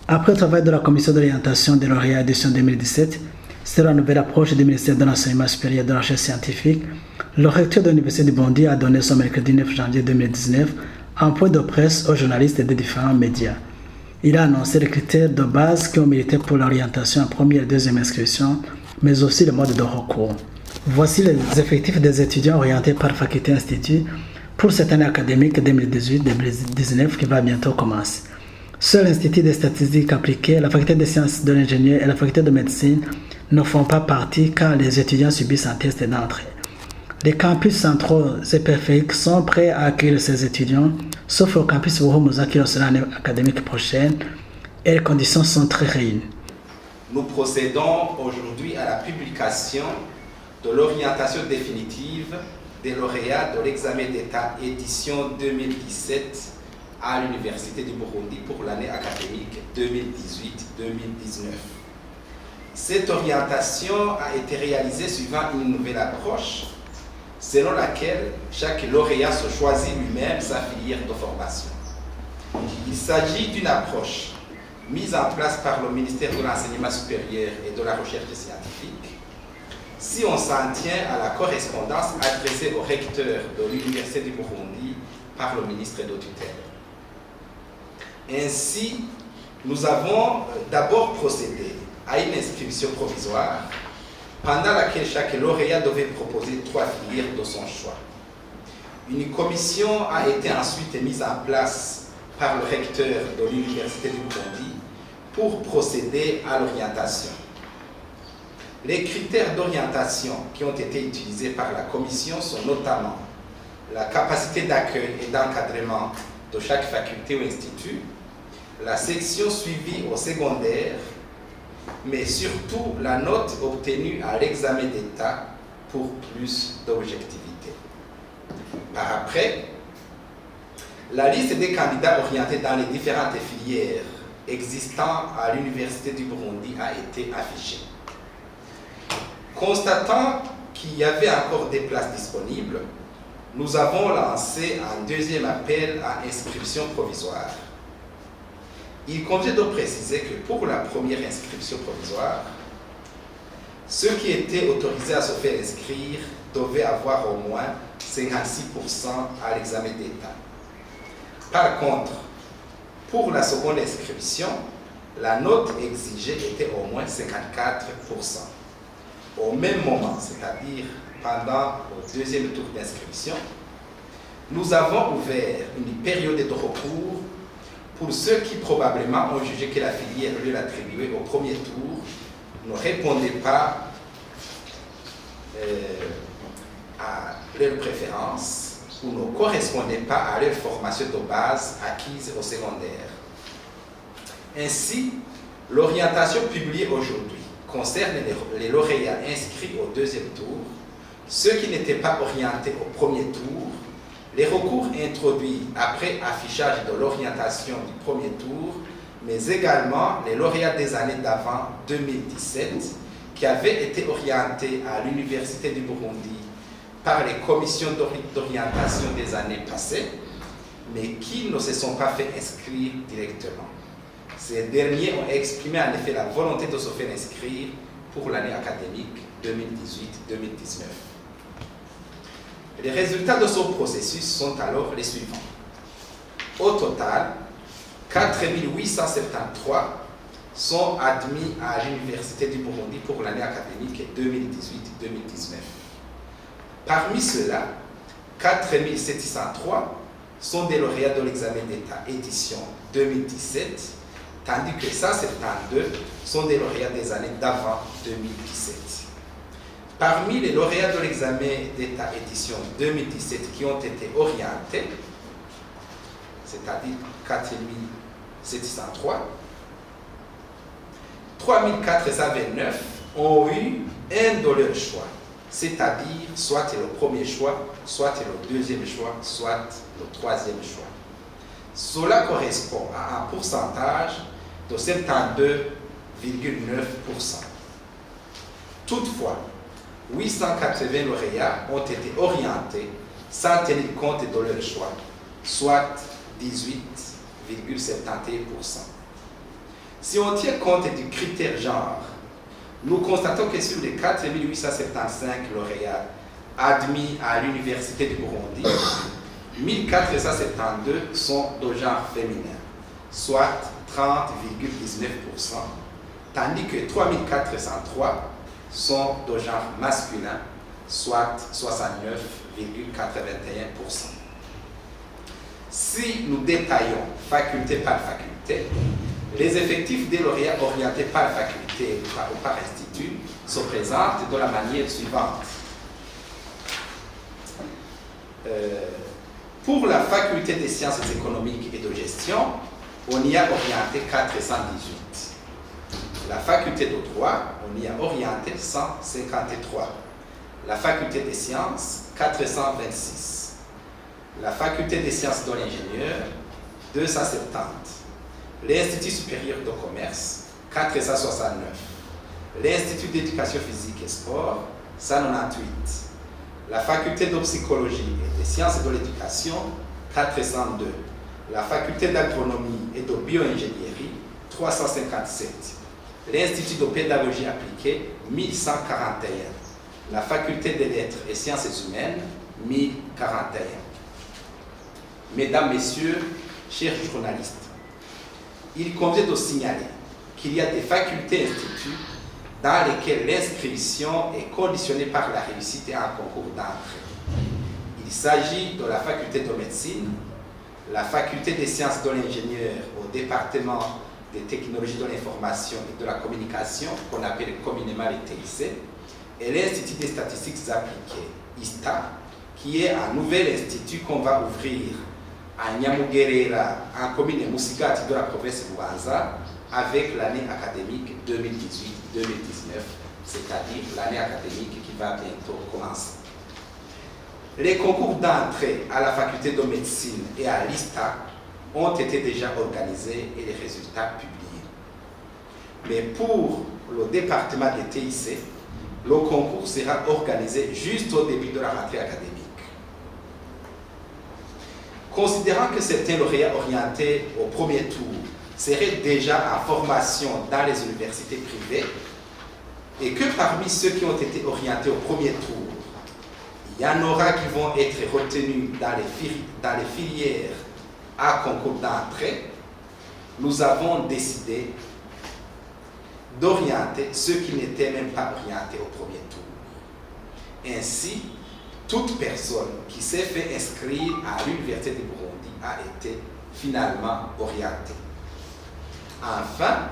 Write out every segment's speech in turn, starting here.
Après le travail de la commission d'orientation des lauréats édition 2017, sur la nouvelle approche du ministère de l'Enseignement supérieur et de la Recherche scientifique, le recteur de l'Université du Bondy a donné son mercredi 9 janvier 2019 un point de presse aux journalistes des différents médias. Il a annoncé les critères de base qui ont milité pour l'orientation en première et deuxième inscription, mais aussi le mode de recours. Voici les effectifs des étudiants orientés par faculté institut pour cette année académique 2018-2019 qui va bientôt commencer. Seul l'Institut des statistiques appliquées, la faculté des sciences de l'ingénieur et la faculté de médecine ne font pas partie car les étudiants subissent un test d'entrée. Les campus centraux et périphériques sont prêts à accueillir ces étudiants, sauf le campus Wuhumuza qui sera l'année académique prochaine, et les conditions sont très réunies. Nous procédons aujourd'hui à la publication de l'orientation définitive des lauréats de l'examen d'État édition 2017 à l'Université du Burundi pour l'année académique 2018-2019. Cette orientation a été réalisée suivant une nouvelle approche selon laquelle chaque lauréat se choisit lui-même sa filière de formation. Il s'agit d'une approche mise en place par le ministère de l'Enseignement supérieur et de la Recherche scientifique si on s'en tient à la correspondance adressée au recteur de l'Université du Burundi par le ministre de tutelle. Ainsi, nous avons d'abord procédé à une inscription provisoire pendant laquelle chaque lauréat devait proposer 3 filières de son choix. Une commission a été ensuite mise en place par le recteur de l'Université du Burundi pour procéder à l'orientation. Les critères d'orientation qui ont été utilisés par la commission sont notamment la capacité d'accueil et d'encadrement de chaque faculté ou institut, la section suivie au secondaire, mais surtout la note obtenue à l'examen d'État pour plus d'objectivité. Par après, la liste des candidats orientés dans les différentes filières existant à l'Université du Burundi a été affichée. Constatant qu'il y avait encore des places disponibles, nous avons lancé un deuxième appel à inscription provisoire. Il convient de préciser que pour la première inscription provisoire, ceux qui étaient autorisés à se faire inscrire devaient avoir au moins 56% à l'examen d'État. Par contre, pour la seconde inscription, la note exigée était au moins 54%. Au même moment, c'est-à-dire pendant le deuxième tour d'inscription, nous avons ouvert une période de recours pour ceux qui probablement ont jugé que la filière leur attribuée au premier tour ne répondait pas à leurs préférences ou ne correspondait pas à leur formation de base acquise au secondaire. Ainsi, l'orientation publiée aujourd'hui concerne les lauréats inscrits au deuxième tour, ceux qui n'étaient pas orientés au premier tour, les recours introduits après affichage de l'orientation du premier tour, mais également les lauréats des années d'avant 2017 qui avaient été orientés à l'Université du Burundi par les commissions d'orientation des années passées, mais qui ne se sont pas fait inscrire directement. Ces derniers ont exprimé en effet la volonté de se faire inscrire pour l'année académique 2018-2019. Les résultats de ce processus sont alors les suivants. Au total, 4 873 sont admis à l'Université du Burundi pour l'année académique 2018-2019. Parmi ceux-là, 4 703 sont des lauréats de l'examen d'État édition 2017, tandis que 172 sont des lauréats des années d'avant 2017. Parmi les lauréats de l'examen d'État édition 2017 qui ont été orientés, c'est-à-dire 4 703, 3 429 ont eu un de leurs choix, c'est-à-dire soit le premier choix, soit le deuxième choix, soit le troisième choix. Cela correspond à un pourcentage de 72,9%. Toutefois, 880 lauréats ont été orientés sans tenir compte de leur choix, soit 18,71%. Si on tient compte du critère genre, nous constatons que sur les 4875 lauréats admis à l'Université du Burundi, 1472 sont de genre féminin, soit 30,19%, tandis que 3403 sont de genre masculin, soit 69,81%. Si nous détaillons faculté par faculté, les effectifs des lauréats orientés par faculté ou par institut se présentent de la manière suivante. Pour la faculté des sciences économiques et de gestion, on y a orienté 418. La faculté de droit, on y a orienté 153. La faculté des sciences, 426. La faculté des sciences de l'ingénieur, 270. L'Institut supérieur de commerce, 469. L'Institut d'éducation physique et sport, 198. La faculté de psychologie et des sciences de l'éducation, 402. La faculté d'agronomie et de bioingénierie, 357. L'Institut de pédagogie appliquée, 1141. La faculté des lettres et sciences humaines, 1041. Mesdames, Messieurs, chers journalistes, il convient de signaler qu'il y a des facultés instituts dans lesquelles l'inscription est conditionnée par la réussite à un concours d'entrée. Il s'agit de la faculté de médecine, la faculté des sciences de l'ingénieur au département des technologies de l'information et de la communication, qu'on appelle communément les TIC, et l'Institut des statistiques appliquées, ISTA, qui est un nouvel institut qu'on va ouvrir à Nyamugerera, en commune Musigati de la province de Bubanza, avec l'année académique 2018-2019, c'est-à-dire l'année académique qui va bientôt commencer. Les concours d'entrée à la faculté de médecine et à l'ISTA ont été déjà organisés et les résultats publiés. Mais pour le département des TIC, le concours sera organisé juste au début de la rentrée académique. Considérant que certains lauréats orientés au premier tour seraient déjà en formation dans les universités privées et que parmi ceux qui ont été orientés au premier tour, il y en aura qui vont être retenus dans les filières à concours d'entrée, nous avons décidé d'orienter ceux qui n'étaient même pas orientés au premier tour. Ainsi, toute personne qui s'est fait inscrire à l'Université du Burundi a été finalement orientée. Enfin,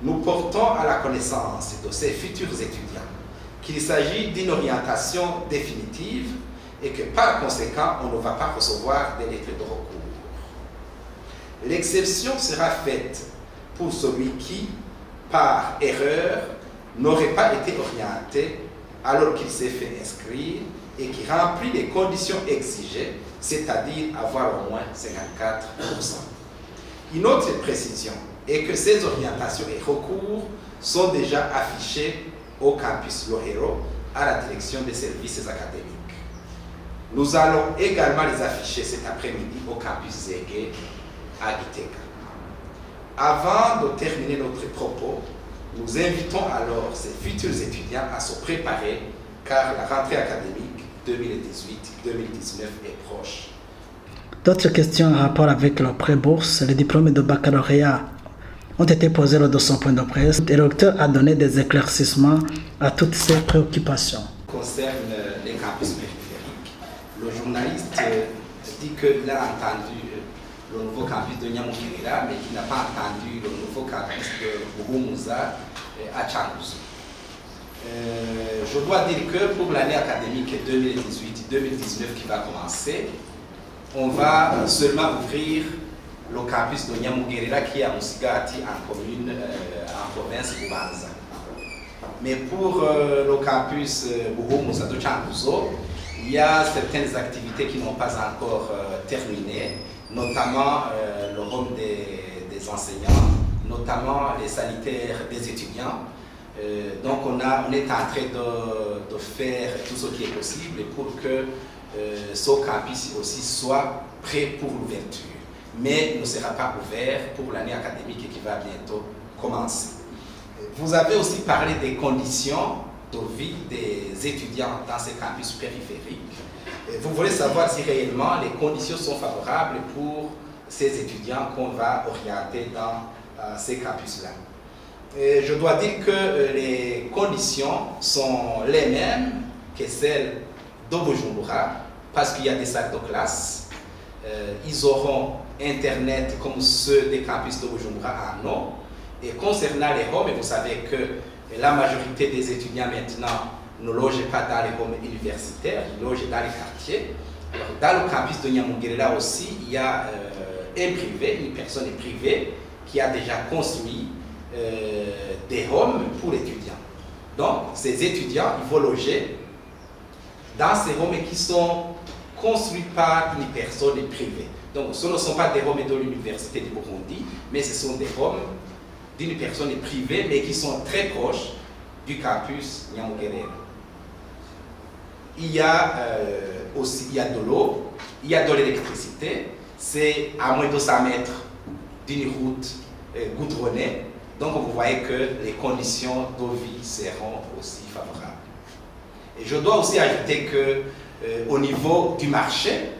nous portons à la connaissance de ces futurs étudiants qu'il s'agit d'une orientation définitive et que par conséquent, on ne va pas recevoir des lettres de recours. L'exception sera faite pour celui qui, par erreur, n'aurait pas été orienté alors qu'il s'est fait inscrire et qui remplit les conditions exigées, c'est-à-dire avoir au moins 54%. Une autre précision est que ces orientations et recours sont déjà affichés au campus Lohero à la direction des services académiques. Nous allons également les afficher cet après-midi au campus Zégué à Gitega. Avant de terminer notre propos, nous invitons alors ces futurs étudiants à se préparer car la rentrée académique 2018-2019 est proche. D'autres questions en rapport avec le pré-bourse, les diplômes de baccalauréat ont été posés lors de son point de presse. Le recteur a donné des éclaircissements à toutes ces préoccupations. Concerne les campus périphériques, le journaliste dit qu'il a entendu le nouveau campus de Nyamugerera, mais qu'il n'a pas entendu le nouveau campus de Buhumuza à Changuzo. Je dois dire que pour l'année académique 2018-2019 qui va commencer, on va seulement ouvrir le campus de Nyamugerera qui est à Musigati en commune, en province de Bubanza. Mais pour le campus Buhumuza de Changuzo, il y a certaines activités qui n'ont pas encore terminé, notamment le rôle des enseignants, notamment les sanitaires des étudiants. Donc on est en train de faire tout ce qui est possible pour que ce campus aussi soit prêt pour l'ouverture. Mais ne sera pas ouvert pour l'année académique qui va bientôt commencer. Vous avez aussi parlé des conditions de vie des étudiants dans ces campus périphériques. Vous voulez savoir si réellement les conditions sont favorables pour ces étudiants qu'on va orienter dans ces campus-là. Je dois dire que les conditions sont les mêmes que celles de Bujumbura, parce qu'il y a des salles de classe. Ils auront Internet comme ceux des campus de Bujumbura à Ano. Et concernant les Roms, vous savez que la majorité des étudiants maintenant ne logent pas dans les Roms universitaires, ils logent dans les quartiers. Alors, dans le campus de Nyamugerera aussi, il y a un privé, une personne privée qui a déjà construit des Roms pour étudiants. Donc, ces étudiants, ils vont loger dans ces Roms qui sont construits par une personne privée. Donc, ce ne sont pas des Roms de l'université du Burundi, mais ce sont des Roms d'une personne privée, mais qui sont très proches du campus Nyamugerera. Il y a aussi de l'eau, il y a de l'électricité, c'est à moins de 100 mètres d'une route goudronnée. Donc vous voyez que les conditions de vie seront aussi favorables. Et je dois aussi ajouter que au niveau du marché,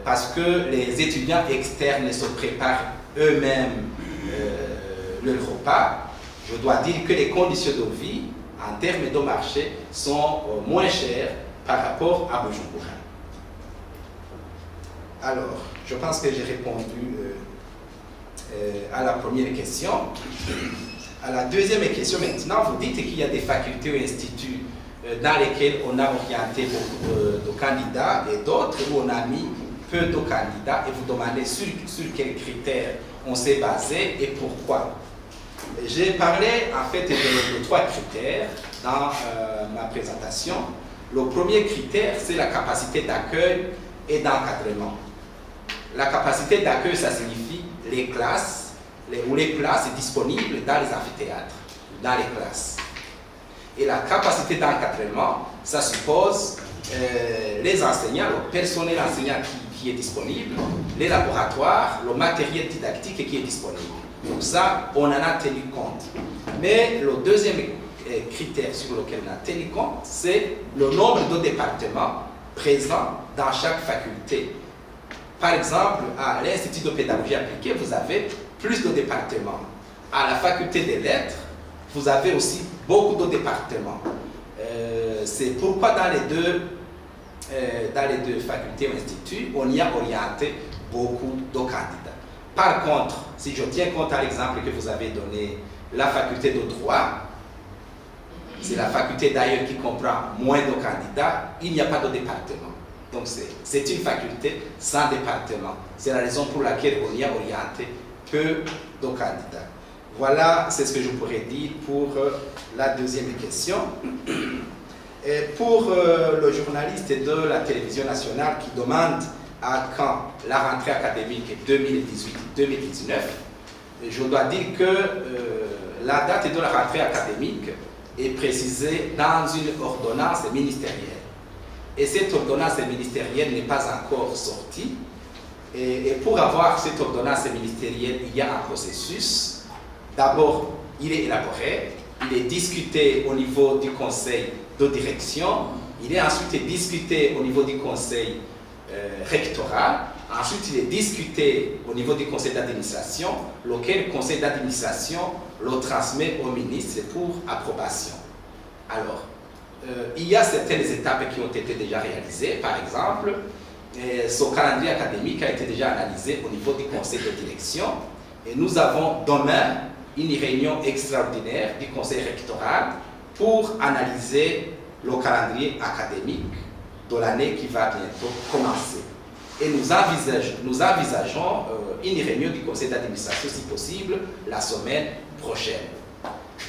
parce que les étudiants externes se préparent eux-mêmes leur repas, je dois dire que les conditions de vie en termes de marché sont moins chères par rapport à Bujumbura. Alors, je pense que j'ai répondu à la première question. À la deuxième question maintenant, vous dites qu'il y a des facultés ou instituts dans lesquels on a orienté beaucoup de candidats et d'autres où on a mis peu de candidats et vous demandez sur quels critères on s'est basé et pourquoi. J'ai parlé en fait de 3 critères dans ma présentation. Le premier critère, c'est la capacité d'accueil et d'encadrement. La capacité d'accueil, ça signifie les classes ou les places disponibles dans les amphithéâtres, dans les classes. Et la capacité d'encadrement, ça suppose les enseignants, le personnel enseignant qui est disponible, les laboratoires, le matériel didactique qui est disponible. Donc ça, on en a tenu compte. Mais le deuxième critère sur lequel on a tenu compte, c'est le nombre de départements présents dans chaque faculté. Par exemple, à l'Institut de pédagogie appliquée, vous avez plus de départements. À la faculté des lettres, vous avez aussi beaucoup de départements. C'est pourquoi dans les deux facultés ou instituts, on y a orienté beaucoup de candidats. Par contre, si je tiens compte à l'exemple que vous avez donné, la faculté de droit, c'est la faculté d'ailleurs qui comprend moins de candidats, il n'y a pas de département. Donc c'est une faculté sans département. C'est la raison pour laquelle on y a orienté peu de candidats. Voilà, c'est ce que je pourrais dire pour la deuxième question. Et pour le journaliste de la télévision nationale qui demande à quand la rentrée académique 2018-2019, je dois dire que la date de la rentrée académique est précisée dans une ordonnance ministérielle. Et cette ordonnance ministérielle n'est pas encore sortie. Et pour avoir cette ordonnance ministérielle, il y a un processus. D'abord, il est élaboré, il est discuté au niveau du conseil de direction, il est ensuite discuté au niveau du conseil rectoral, ensuite il est discuté au niveau du conseil d'administration, lequel conseil d'administration le transmet au ministre pour approbation. Alors, il y a certaines étapes qui ont été déjà réalisées, par exemple, son calendrier académique a été déjà analysé au niveau du conseil de direction et nous avons demain une réunion extraordinaire du conseil rectoral pour analyser le calendrier académique de l'année qui va bientôt commencer. Et nous envisageons une réunion du conseil d'administration, si possible, la semaine prochaine.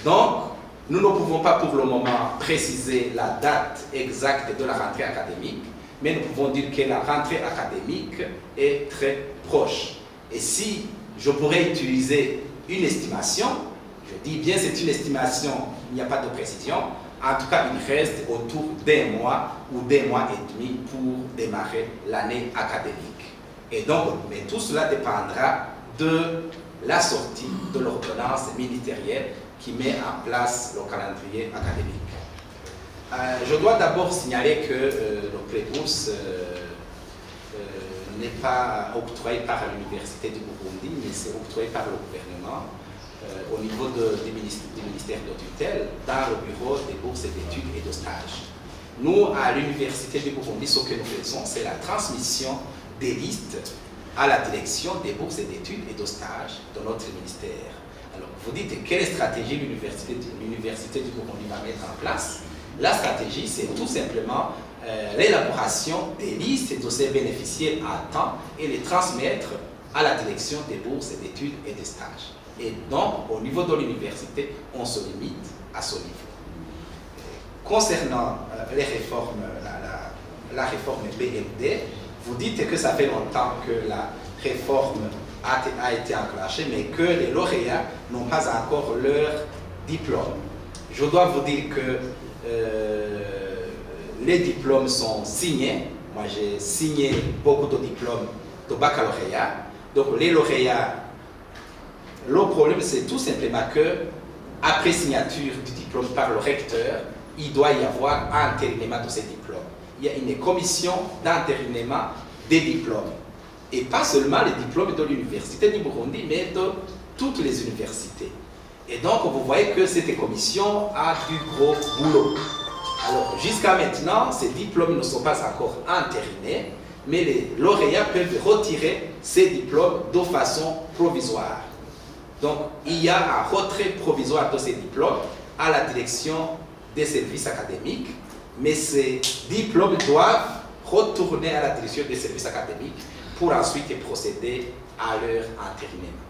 Donc, nous ne pouvons pas pour le moment préciser la date exacte de la rentrée académique, mais nous pouvons dire que la rentrée académique est très proche. Et si je pourrais utiliser une estimation, je dis bien c'est une estimation, il n'y a pas de précision, en tout cas il reste autour d'1 mois ou d'1 mois et demi pour démarrer l'année académique. Et donc, mais tout cela dépendra de la sortie de l'ordonnance ministérielle qui met en place le calendrier académique. Je dois d'abord signaler que le pré-bourse n'est pas octroyé par l'Université du Burundi, mais c'est octroyé par le gouvernement au niveau du ministère de tutelle dans le bureau des bourses d'études et de stages. Nous, à l'Université du Burundi, ce que nous faisons, c'est la transmission des listes à la direction des bourses d'études et de stages de notre ministère. Alors, vous dites quelle stratégie l'Université du Burundi va mettre en place? La stratégie, c'est tout simplement l'élaboration des listes de ces bénéficiaires à temps et les transmettre à la direction des bourses d'études et des stages. Et donc, au niveau de l'université, on se limite à ce niveau. Concernant les réformes, la réforme BLD, vous dites que ça fait longtemps que la réforme a été enclenchée, mais que les lauréats n'ont pas encore leur diplôme. Je dois vous dire que les diplômes sont signés. Moi, j'ai signé beaucoup de diplômes de baccalauréat. Donc, les lauréats, le problème, c'est tout simplement que, après signature du diplôme par le recteur, il doit y avoir un entérinement de ces diplômes. Il y a une commission d'entérinement des diplômes. Et pas seulement les diplômes de l'Université du Burundi, mais de toutes les universités. Et donc, vous voyez que cette commission a du gros boulot. Alors, jusqu'à maintenant, ces diplômes ne sont pas encore entérinés, mais les lauréats peuvent retirer ces diplômes de façon provisoire. Donc, il y a un retrait provisoire de ces diplômes à la direction des services académiques, mais ces diplômes doivent retourner à la direction des services académiques pour ensuite procéder à leur entérinement.